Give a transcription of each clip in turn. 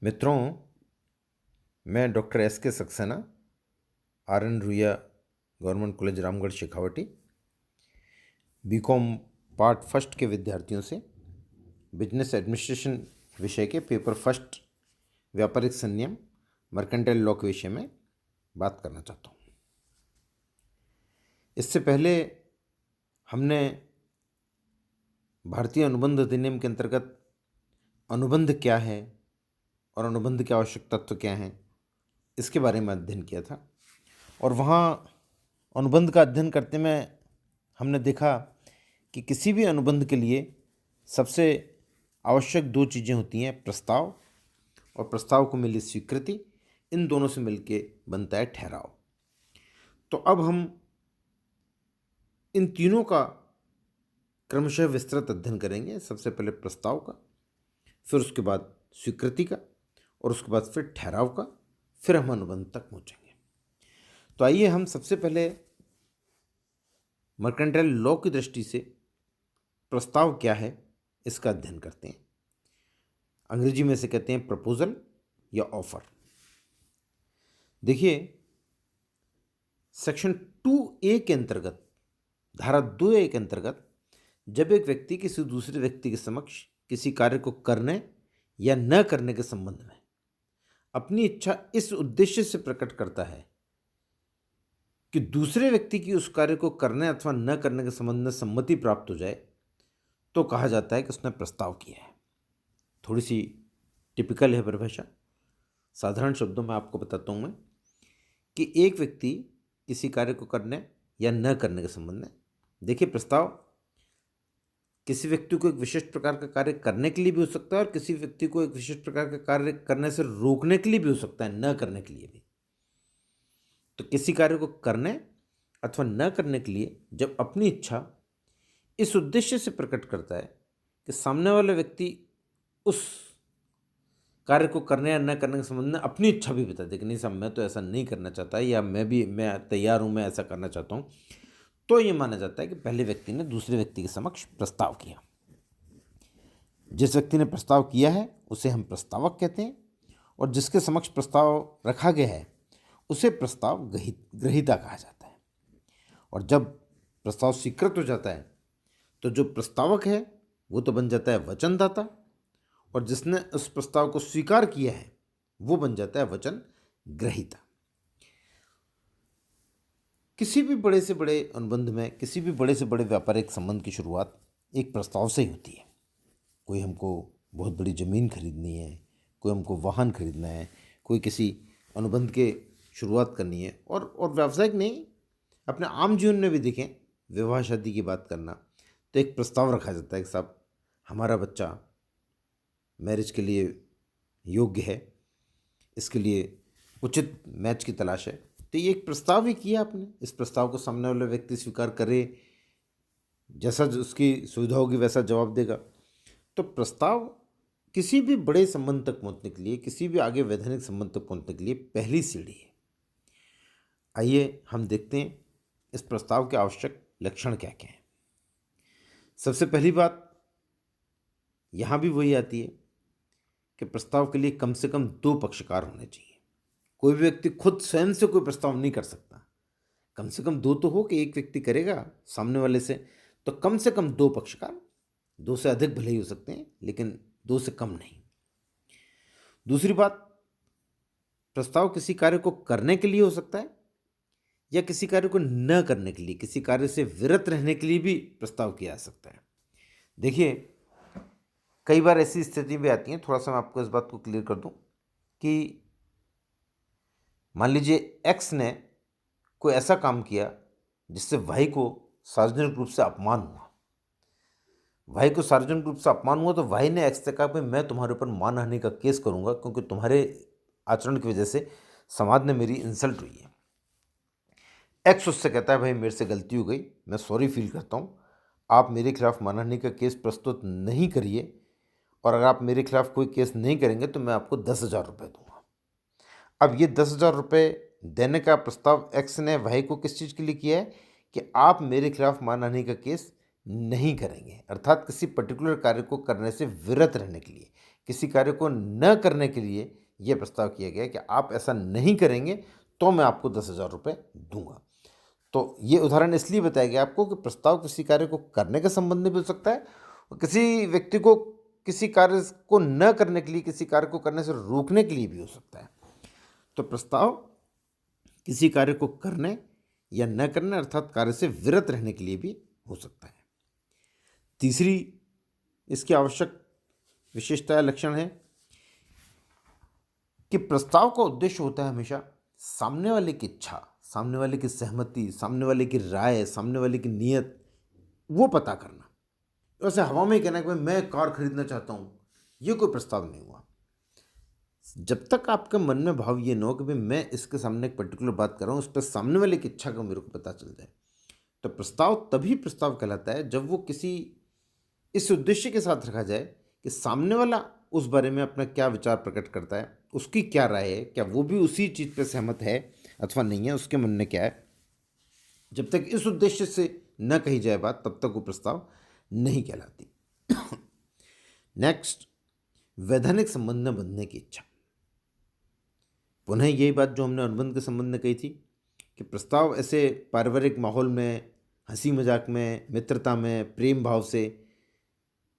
मित्रों, मैं doctor S K Saxena, R N Ruia government college Ramgarh Shekhawati, B Com part first के विद्यार्थियों से बिजनेस एडमिनिस्ट्रेशन विषय के पेपर फर्स्ट व्यापारिक संनियम मर्केंटाइल लॉ के विषय में बात करना चाहता हूँ। इससे पहले हमने भारतीय अनुबंध अधिनियम के अंतर्गत अनुबंध क्या है और अनुबंध के आवश्यक तत्व क्या हैं, इसके बारे में अध्ययन किया था। और वहाँ अनुबंध का अध्ययन करते में हमने देखा कि किसी भी अनुबंध के लिए सबसे आवश्यक दो चीज़ें होती हैं, प्रस्ताव और प्रस्ताव को मिली स्वीकृति। इन दोनों से मिलके बनता है ठहराव। तो अब हम इन तीनों का क्रमशः विस्तृत अध्ययन करेंगे। सबसे पहले प्रस्ताव का, फिर उसके बाद स्वीकृति का और उसके बाद फिर ठहराव का, फिर हम अनुबंध तक पहुँचेंगे। तो आइए हम सबसे पहले मर्केंटाइल लॉ की दृष्टि से प्रस्ताव क्या है इसका अध्ययन करते हैं। अंग्रेजी में से कहते हैं प्रपोजल या ऑफर। देखिए, सेक्शन 2A के अंतर्गत, धारा 2A के अंतर्गत, जब एक व्यक्ति किसी दूसरे व्यक्ति के समक्ष किसी कार्य को करने या न करने के संबंध में अपनी इच्छा इस उद्देश्य से प्रकट करता है कि दूसरे व्यक्ति की उस कार्य को करने अथवा न करने के संबंध में सम्मति प्राप्त हो जाए, तो कहा जाता है कि उसने प्रस्ताव किया है। थोड़ी सी टिपिकल है परिभाषा, साधारण शब्दों में आपको बताता हूँ मैं कि एक व्यक्ति किसी कार्य को करने या न करने के संबंध में, देखिए, प्रस्ताव किसी व्यक्ति को एक विशिष्ट प्रकार का कार्य करने के लिए भी हो सकता है और किसी व्यक्ति को एक विशिष्ट प्रकार का कार्य करने से रोकने के लिए भी हो सकता है, न करने के लिए भी। तो किसी कार्य को करने अथवा न करने के लिए जब अपनी इच्छा इस उद्देश्य से प्रकट करता है कि सामने वाला व्यक्ति उस कार्य को करने या न करने के संबंध में अपनी इच्छा भी बता दे कि नहीं साहब, मैं तो ऐसा नहीं करना चाहता, या मैं तैयार हूँ, मैं ऐसा करना चाहता हूँ, तो ये माना जाता है कि पहले व्यक्ति ने दूसरे व्यक्ति के समक्ष प्रस्ताव किया। जिस व्यक्ति ने प्रस्ताव किया है उसे हम प्रस्तावक कहते हैं, और जिसके समक्ष प्रस्ताव रखा गया है उसे प्रस्ताव ग्रहीता कहा जाता है। और जब प्रस्ताव स्वीकृत हो जाता है तो जो प्रस्तावक है वो तो बन जाता है वचनदाता, और जिसने उस प्रस्ताव को स्वीकार किया है वो बन जाता है वचन ग्रहीता। किसी भी बड़े से बड़े अनुबंध में, किसी भी बड़े से बड़े व्यापारिक संबंध की शुरुआत एक प्रस्ताव से ही होती है। कोई हमको बहुत बड़ी ज़मीन खरीदनी है, कोई हमको वाहन खरीदना है, कोई किसी अनुबंध के शुरुआत करनी है, और व्यावसायिक नहीं, अपने आम जीवन में भी देखें, विवाह शादी की बात करना, तो एक प्रस्ताव रखा जाता है कि साहब, हमारा बच्चा मैरिज के लिए योग्य है, इसके लिए उचित मैच की तलाश है। तो ये एक प्रस्ताव ही किया आपने। इस प्रस्ताव को सामने वाला व्यक्ति स्वीकार करे, जैसा उसकी सुविधा होगी वैसा जवाब देगा। तो प्रस्ताव किसी भी बड़े संबंध तक पहुंचने के लिए, किसी भी आगे वैधानिक संबंध तक पहुंचने के लिए पहली सीढ़ी है। आइए हम देखते हैं इस प्रस्ताव के आवश्यक लक्षण क्या क्या हैं। सबसे पहली बात यहाँ भी वही आती है कि प्रस्ताव के लिए कम से कम 2 पक्षकार होने चाहिए। कोई भी व्यक्ति खुद स्वयं से कोई प्रस्ताव नहीं कर सकता, कम से कम 2 तो हो कि एक व्यक्ति करेगा सामने वाले से, तो कम से कम 2 पक्षकार, 2 से अधिक भले ही हो सकते हैं लेकिन 2 से कम नहीं। दूसरी बात, प्रस्ताव किसी कार्य को करने के लिए हो सकता है या किसी कार्य को न करने के लिए, किसी कार्य से विरत रहने के लिए भी प्रस्ताव किया जा सकता है। देखिए, कई बार ऐसी स्थिति भी आती है, थोड़ा सा मैं आपको इस बात को क्लियर कर दूं कि मान लीजिए एक्स ने कोई ऐसा काम किया जिससे वाई को सार्वजनिक रूप से अपमान हुआ। वाई को सार्वजनिक रूप से अपमान हुआ तो वाई ने एक्स से कहा, भाई मैं तुम्हारे ऊपर मानहानि का केस करूंगा क्योंकि तुम्हारे आचरण की वजह से समाज में मेरी इंसल्ट हुई है। एक्स उससे कहता है, भाई मेरे से गलती हो गई, मैं सॉरी फील करता हूँ, आप मेरे खिलाफ मानहानि का केस प्रस्तुत नहीं करिए, और अगर आप मेरे खिलाफ कोई केस नहीं करेंगे तो मैं आपको 10,000 रुपये दूंगा। अब ये 10,000 रुपये देने का प्रस्ताव एक्स ने वाई को किस चीज़ के लिए किया है कि आप मेरे खिलाफ मानहानि का केस नहीं करेंगे, अर्थात किसी पर्टिकुलर कार्य को करने से विरत रहने के लिए, किसी कार्य को न करने के लिए यह प्रस्ताव किया गया कि आप ऐसा नहीं करेंगे तो मैं आपको 10,000 रुपये दूंगा। तो ये उदाहरण इसलिए बताया गया आपको कि प्रस्ताव किसी कार्य को करने के संबंध में भी हो सकता है और किसी व्यक्ति को किसी कार्य को न करने के लिए, किसी कार्य को करने से रोकने के लिए भी हो सकता है। तो प्रस्ताव किसी कार्य को करने या न करने अर्थात कार्य से विरत रहने के लिए भी हो सकता है। तीसरी इसकी आवश्यक विशेषता या लक्षण है कि प्रस्ताव का उद्देश्य होता है हमेशा सामने वाले की इच्छा, सामने वाले की सहमति, सामने वाले की राय, सामने वाले की नीयत वो पता करना। वैसे हवा में ही कहना कि भाई मैं कार खरीदना चाहता हूँ, ये कोई प्रस्ताव नहीं हुआ। जब तक आपके मन में भाव ये न हो कि भाई मैं इसके सामने एक पर्टिकुलर बात कर रहा हूँ, उस पर सामने वाले की इच्छा का मेरे को पता चल जाए, तो प्रस्ताव तभी प्रस्ताव कहलाता है जब वो किसी इस उद्देश्य के साथ रखा जाए कि सामने वाला उस बारे में अपना क्या विचार प्रकट करता है, उसकी क्या राय है, क्या वो भी उसी चीज़ पर सहमत है अथवा नहीं है, उसके मन में क्या है। जब तक इस उद्देश्य से न कही जाए बात, तब तक वो प्रस्ताव नहीं कहलाती। नेक्स्ट, वैधानिक संबंध में बंधने की इच्छा। पुनः यही बात जो हमने अनुबंध के संबंध में कही थी कि प्रस्ताव ऐसे पारिवारिक माहौल में, हंसी मजाक में, मित्रता में, प्रेम भाव से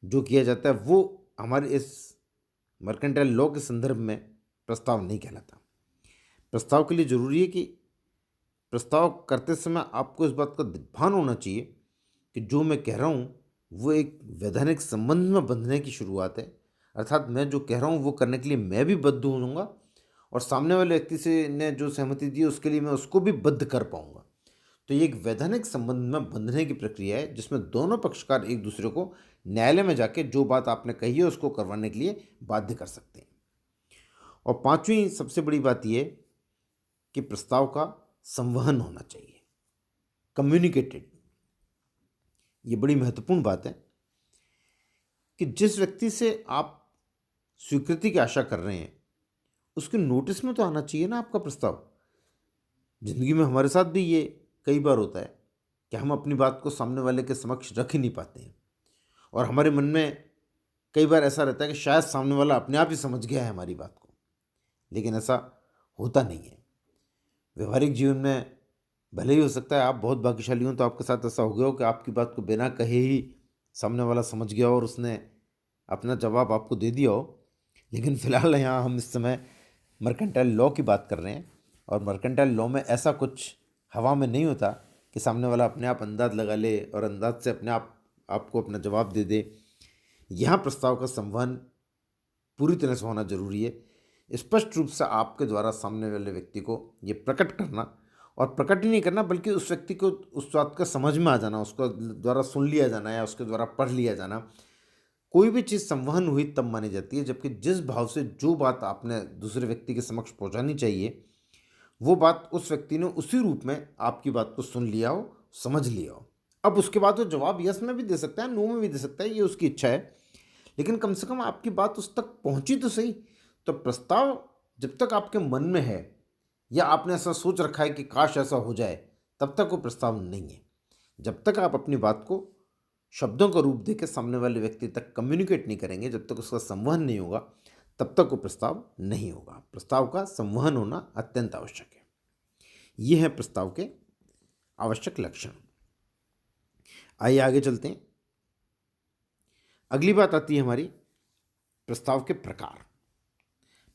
जो किया जाता है वो हमारे इस मर्केंटाइल लॉ के संदर्भ में प्रस्ताव नहीं कहलाता। प्रस्ताव के लिए जरूरी है कि प्रस्ताव करते समय आपको इस बात का भान होना चाहिए कि जो मैं कह रहा हूँ वो एक वैधानिक संबंध में बंधने की शुरुआत है, अर्थात मैं जो कह रहा हूँ वो करने के लिए मैं भी बद्ध होऊंगा और सामने वाले व्यक्ति से ने जो सहमति दी उसके लिए मैं उसको भी बद्ध कर पाऊंगा। तो ये एक वैधानिक संबंध में बंधने की प्रक्रिया है जिसमें दोनों पक्षकार एक दूसरे को न्यायालय में जाके जो बात आपने कही है उसको करवाने के लिए बाध्य कर सकते हैं। और पांचवी सबसे बड़ी बात यह कि प्रस्ताव का संवहन होना चाहिए, कम्युनिकेटेड। ये बड़ी महत्वपूर्ण बात है कि जिस व्यक्ति से आप स्वीकृति की आशा कर रहे हैं उसके नोटिस में तो आना चाहिए ना आपका प्रस्ताव। जिंदगी में हमारे साथ भी ये कई बार होता है कि हम अपनी बात को सामने वाले के समक्ष रख ही नहीं पाते हैं और हमारे मन में कई बार ऐसा रहता है कि शायद सामने वाला अपने आप ही समझ गया है हमारी बात को, लेकिन ऐसा होता नहीं है। व्यवहारिक जीवन में भले ही हो सकता है आप बहुत भाग्यशाली हों तो आपके साथ ऐसा हो गया हो कि आपकी बात को बिना कहे ही सामने वाला समझ गया और उसने अपना जवाब आपको दे दिया हो, लेकिन फ़िलहाल यहाँ हम इस समय मर्केंटाइल लॉ की बात कर रहे हैं और मर्केंटाइल लॉ में ऐसा कुछ हवा में नहीं होता कि सामने वाला अपने आप अंदाज लगा ले और अंदाज से अपने आप आपको अपना जवाब दे दे। यहाँ प्रस्ताव का संवहन पूरी तरह से होना जरूरी है, स्पष्ट रूप से आपके द्वारा सामने वाले व्यक्ति को ये प्रकट करना, और प्रकट ही नहीं करना बल्कि उस व्यक्ति को उस बात का समझ में आ जाना, उसको द्वारा सुन लिया जाना या उसके द्वारा पढ़ लिया जाना। कोई भी चीज़ संवहन हुई तब मानी जाती है जबकि जिस भाव से जो बात आपने दूसरे व्यक्ति के समक्ष पहुंचानी चाहिए वो बात उस व्यक्ति ने उसी रूप में आपकी बात को सुन लिया हो, समझ लिया हो। अब उसके बाद वो जवाब यस में भी दे सकता है, नो में भी दे सकता है, ये उसकी इच्छा है, लेकिन कम से कम आपकी बात उस तक पहुंची तो सही। तो प्रस्ताव जब तक आपके मन में है या आपने ऐसा सोच रखा है कि काश ऐसा हो जाए, तब तक वो प्रस्ताव नहीं है। जब तक आप अपनी बात को शब्दों का रूप देकर सामने वाले व्यक्ति तक कम्युनिकेट नहीं करेंगे, जब तक उसका संवहन नहीं होगा, तब तक वो प्रस्ताव नहीं होगा। प्रस्ताव का संवहन होना अत्यंत आवश्यक है। ये है प्रस्ताव के आवश्यक लक्षण। आइए आगे चलते हैं। अगली बात आती है हमारी प्रस्ताव के प्रकार।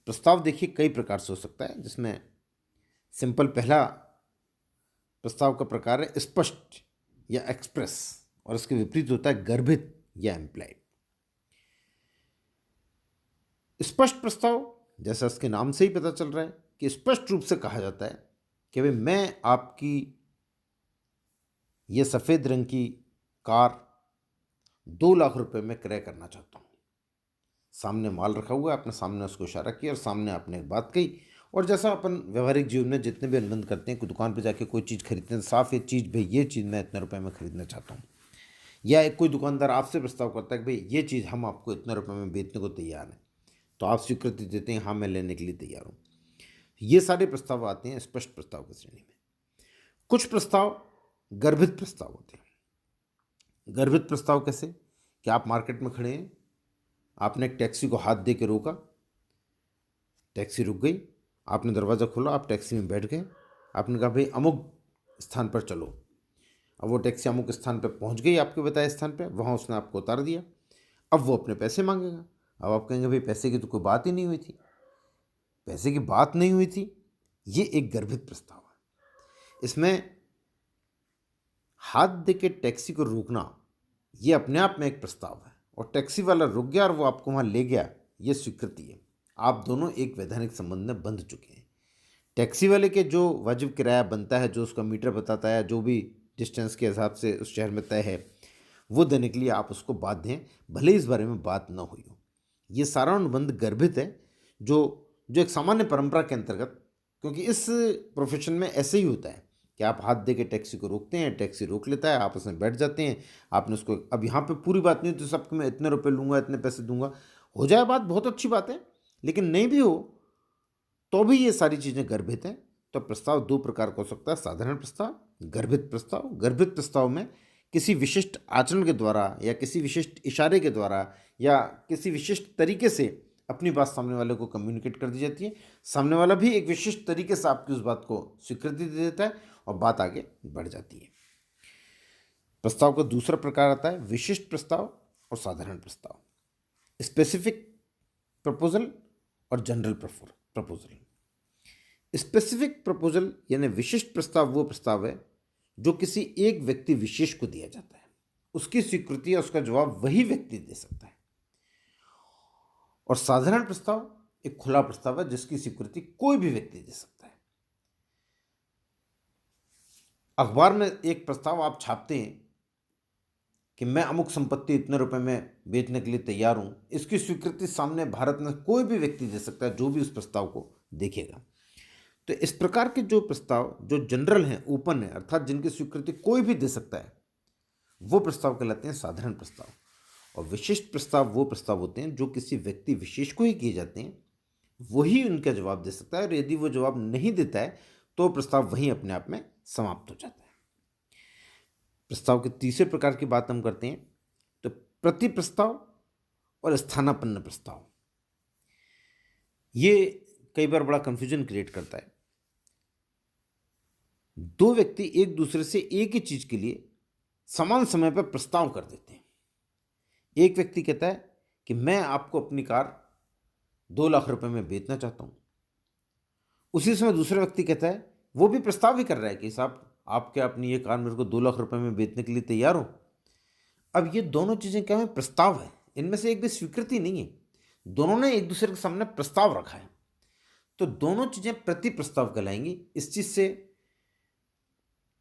प्रस्ताव देखिए कई प्रकार से हो सकता है, जिसमें सिंपल पहला प्रस्ताव का प्रकार है स्पष्ट या एक्सप्रेस, और इसके विपरीत होता है गर्भित या इम्प्लाइड। स्पष्ट प्रस्ताव, जैसा इसके नाम से ही पता चल रहा है कि स्पष्ट रूप से कहा जाता है कि भाई मैं आपकी ये सफ़ेद रंग की कार 2 लाख रुपए में क्रय करना चाहता हूँ। सामने माल रखा हुआ है, आपने सामने उसको इशारा किया और सामने आपने एक बात कही, और जैसा अपन व्यवहारिक जीवन में जितने भी अनुबंध करते हैं, कोई दुकान पर जाके कोई चीज़ खरीदते हैं, साफ ये चीज़ भाई ये चीज़ मैं इतने रुपए में खरीदना चाहता हूँ, या एक कोई दुकानदार आपसे प्रस्ताव करता है कि भाई ये चीज़ हम आपको इतने रुपए में बेचने को तैयार हैं, तो आप स्वीकृति देते हैं हाँ मैं लेने के लिए तैयार हूँ। ये सारे प्रस्ताव आते हैं स्पष्ट प्रस्ताव की श्रेणी में। कुछ प्रस्ताव गर्भित प्रस्ताव होते हैं। गर्भित प्रस्ताव कैसे कि आप मार्केट में खड़े हैं आपने एक टैक्सी को हाथ दे के रोका, टैक्सी रुक गई, आपने दरवाज़ा खोला, आप टैक्सी में बैठ गए, आपने कहा भाई अमुक स्थान पर चलो। अब वो टैक्सी अमुक स्थान पर पहुंच गई, आपके बताए स्थान पर, वहाँ उसने आपको उतार दिया। अब वो अपने पैसे मांगेगा। अब आप कहेंगे भाई पैसे की तो कोई बात ही नहीं हुई थी, पैसे की बात नहीं हुई थी। ये एक गर्भित प्रस्ताव है। इसमें हाथ दे के टैक्सी को रोकना ये अपने आप में एक प्रस्ताव है, और टैक्सी वाला रुक गया और वो आपको वहाँ ले गया, ये स्वीकृति है। आप दोनों एक वैधानिक संबंध में बंध चुके हैं। टैक्सी वाले के जो वाजिब किराया बनता है, जो उसका मीटर बताता है, जो भी डिस्टेंस के हिसाब से उस शहर में तय है, वो देने के लिए आप उसको बाध्य हैं, भले इस बारे में बात न हुई हो। ये सारा अनुबंध गर्भित है, जो एक सामान्य परंपरा के अंतर्गत, क्योंकि इस प्रोफेशन में ऐसे ही होता है कि आप हाथ दे के टैक्सी को रोकते हैं, टैक्सी रोक लेता है, आप उसमें बैठ जाते हैं, आपने उसको, अब यहाँ पे पूरी बात नहीं होती सबको मैं इतने रुपए लूँगा, इतने पैसे दूंगा, हो जाए बात बहुत अच्छी बात है, लेकिन नहीं भी हो तो भी ये सारी चीज़ें गर्भित हैं। तो प्रस्ताव दो प्रकार का हो सकता है, साधारण प्रस्ताव, गर्भित प्रस्ताव। गर्भित प्रस्ताव में किसी विशिष्ट आचरण के द्वारा या किसी विशिष्ट इशारे के द्वारा या किसी विशिष्ट तरीके से अपनी बात सामने वाले को कम्युनिकेट कर दी जाती है, सामने वाला भी एक विशिष्ट तरीके से आपकी उस बात को स्वीकृति दे देता है और बात आगे बढ़ जाती है। प्रस्ताव का दूसरा प्रकार आता है विशिष्ट प्रस्ताव और साधारण प्रस्ताव, स्पेसिफिक प्रपोजल और जनरल प्रपोजल। स्पेसिफिक प्रपोजल यानी विशिष्ट प्रस्ताव वो प्रस्ताव है जो किसी एक व्यक्ति विशेष को दिया जाता है, उसकी स्वीकृति या उसका जवाब वही व्यक्ति दे सकता है। और साधारण प्रस्ताव एक खुला प्रस्ताव है जिसकी स्वीकृति कोई भी व्यक्ति दे सकता है। अखबार में एक प्रस्ताव आप छापते हैं कि मैं अमुक संपत्ति इतने रुपए में बेचने के लिए तैयार हूं, इसकी स्वीकृति सामने भारत में कोई भी व्यक्ति दे सकता है जो भी उस प्रस्ताव को देखेगा। तो इस प्रकार के जो प्रस्ताव जो जनरल हैं, ओपन है, अर्थात जिनकी स्वीकृति कोई भी दे सकता है, वो प्रस्ताव कहलाते हैं साधारण प्रस्ताव। और विशिष्ट प्रस्ताव वो प्रस्ताव होते हैं जो किसी व्यक्ति विशेष को ही किए जाते हैं, वही उनका जवाब दे सकता है, और यदि वो जवाब नहीं देता है तो प्रस्ताव वहीं अपने आप में समाप्त हो जाता है। प्रस्ताव के तीसरे प्रकार की बात हम करते हैं तो प्रति प्रस्ताव और स्थानापन्न प्रस्ताव। ये कई बार बड़ा कंफ्यूजन क्रिएट करता है। दो व्यक्ति एक दूसरे से एक ही चीज के लिए समान समय पर प्रस्ताव कर देते हैं। एक व्यक्ति कहता है कि मैं आपको अपनी कार 2 लाख रुपए में बेचना चाहता हूं, उसी समय दूसरा व्यक्ति कहता है, वो भी प्रस्ताव ही कर रहा है कि साहब आप क्या अपनी ये कार मेरे को 2 लाख रुपए में बेचने के लिए तैयार हो। अब ये दोनों चीजें क्या है, प्रस्ताव है, इनमें से एक भी स्वीकृति नहीं है, दोनों ने एक दूसरे के सामने प्रस्ताव रखा है, तो दोनों चीजें प्रति प्रस्ताव कहलाएंगी। इस चीज से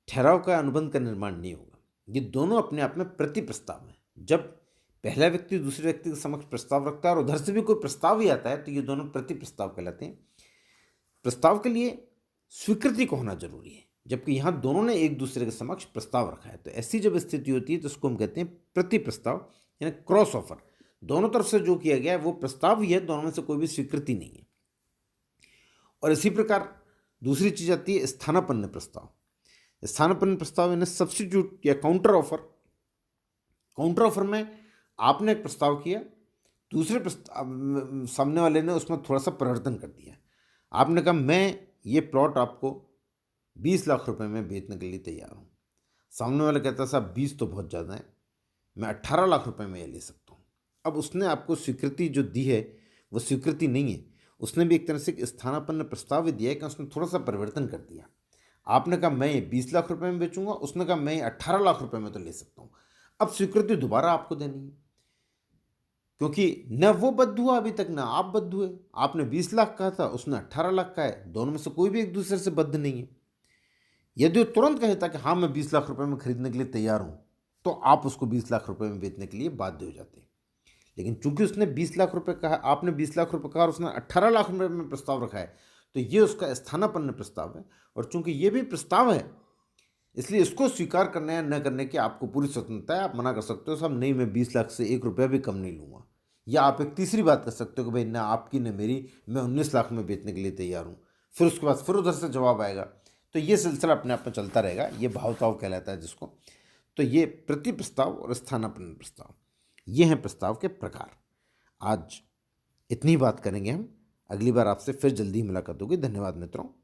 ठहराव का अनुबंध का निर्माण नहीं होगा, ये दोनों अपने आप में प्रति प्रस्ताव है। जब पहला व्यक्ति दूसरे व्यक्ति के समक्ष प्रस्ताव रखता है और उधर से भी कोई प्रस्ताव ही आता है तो ये दोनों प्रति प्रस्ताव कहलाते हैं। प्रस्ताव के लिए स्वीकृति को होना जरूरी है, जबकि यहां दोनों ने एक दूसरे के समक्ष प्रस्ताव रखा है। तो ऐसी जब स्थिति होती है तो उसको हम कहते हैं प्रति प्रस्ताव, यानी क्रॉस ऑफर। दोनों तरफ से जो किया गया है वो प्रस्ताव ही है, दोनों में से कोई भी स्वीकृति नहीं है। और इसी प्रकार दूसरी चीज आती है स्थानापन्न प्रस्ताव। स्थानापन्न प्रस्ताव यानी सब्स्टिट्यूट या काउंटर ऑफर। काउंटर ऑफर में आपने एक प्रस्ताव किया, दूसरे प्रस्ताव सामने वाले ने उसमें थोड़ा सा परिवर्तन कर दिया। आपने कहा मैं ये प्लॉट आपको 20 लाख रुपए में बेचने के लिए तैयार हूँ। सामने वाला कहता साहब 20 तो बहुत ज़्यादा है, मैं 18 लाख रुपए में ये ले सकता हूँ। अब उसने आपको स्वीकृति जो दी है वो स्वीकृति नहीं है, उसने भी एक तरह से स्थानापन्न प्रस्ताव दिया है कि उसने थोड़ा सा परिवर्तन कर दिया। आपने कहा मैं ये 20 लाख रुपए में बेचूंगा, उसने कहा मैं ये 18 लाख रुपए में तो ले सकता हूँ। अब स्वीकृति दोबारा आपको देनी है, क्योंकि न वो बद्ध हुआ अभी तक, ना आप बद्ध हुए। आपने 20 लाख कहा था, उसने 18 लाख कहा है, दोनों में से कोई भी एक दूसरे से बद्ध नहीं है। यदि वो तुरंत कहता कि हाँ मैं 20 लाख रुपए में खरीदने के लिए तैयार हूं, तो आप उसको 20 लाख रुपए में बेचने के लिए बाध्य हो जाते हैं। लेकिन चूंकि उसने 20 लाख रुपए कहा, आपने 20 लाख रुपए कहा और उसने 18 लाख रुपए में प्रस्ताव रखा है, तो ये उसका स्थानापन्न प्रस्ताव है। और चूंकि ये भी प्रस्ताव है, इसलिए इसको स्वीकार करने या न करने की आपको पूरी स्वतंत्रता है। आप मना कर सकते हो साहब नहीं मैं 20 लाख से 1 रुपया भी कम नहीं लूँगा, या आप एक तीसरी बात कर सकते हो कि भाई ना आपकी न मेरी, मैं 19 लाख में बेचने के लिए तैयार हूँ। फिर उसके बाद फिर उधर से जवाब आएगा, तो ये सिलसिला अपने आप में चलता रहेगा। ये भावताव कहलाता है जिसको। तो ये प्रति प्रस्ताव और स्थानापन्न प्रस्ताव, ये हैं प्रस्ताव के प्रकार। आज इतनी बात करेंगे हम। अगली बार आपसे फिर जल्दी ही मुलाकात होगी। धन्यवाद मित्रों।